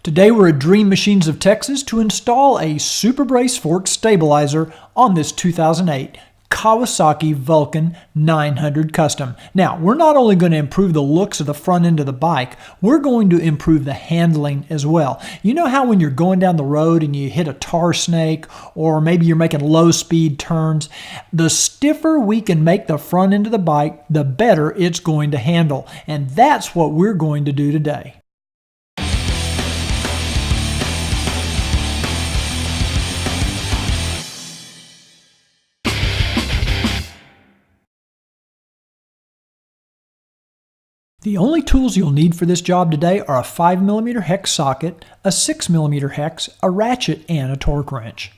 Today we're at Dream Machines of Texas to install a SuperBrace fork stabilizer on this 2008 Kawasaki Vulcan 900 Custom. Now, we're not only going to improve the looks of the front end of the bike, we're going to improve the handling as well. You know how when you're going down the road and you hit a tar snake, or maybe you're making low speed turns, the stiffer we can make the front end of the bike, the better it's going to handle. And that's what we're going to do today. The only tools you'll need for this job today are a 5mm hex socket, a 6mm hex, a ratchet, and a torque wrench.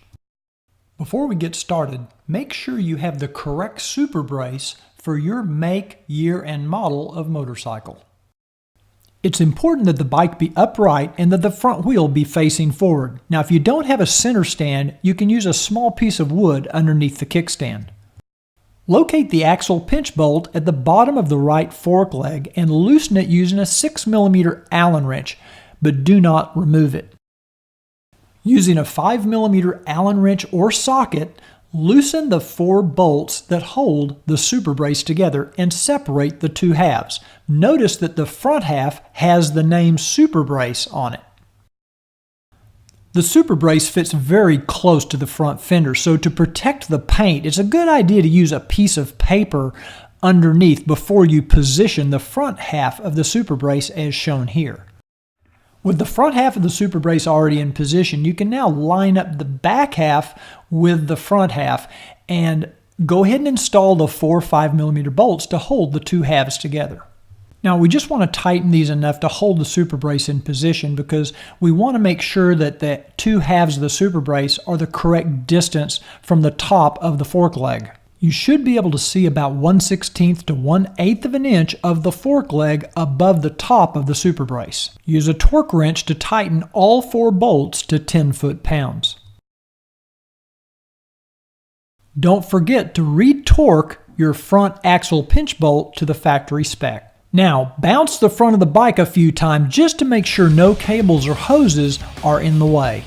Before we get started, make sure you have the correct SuperBrace for your make, year, and model of motorcycle. It's important that the bike be upright and that the front wheel be facing forward. Now, if you don't have a center stand, you can use a small piece of wood underneath the kickstand. Locate the axle pinch bolt at the bottom of the right fork leg and loosen it using a 6mm Allen wrench, but do not remove it. Using a 5mm Allen wrench or socket, loosen the 4 bolts that hold the SuperBrace together and separate the 2 halves. Notice that the front half has the name SuperBrace on it. The SuperBrace fits very close to the front fender, so to protect the paint, it's a good idea to use a piece of paper underneath before you position the front half of the SuperBrace as shown here. With the front half of the SuperBrace already in position, you can now line up the back half with the front half and go ahead and install the 4 5mm bolts to hold the 2 halves together. Now, we just want to tighten these enough to hold the SuperBrace in position because we want to make sure that the 2 halves of the SuperBrace are the correct distance from the top of the fork leg. You should be able to see about 1/16 to 1/8 of an inch of the fork leg above the top of the SuperBrace. Use a torque wrench to tighten all 4 bolts to 10 foot-pounds. Don't forget to re-torque your front axle pinch bolt to the factory spec. Now, bounce the front of the bike a few times just to make sure no cables or hoses are in the way.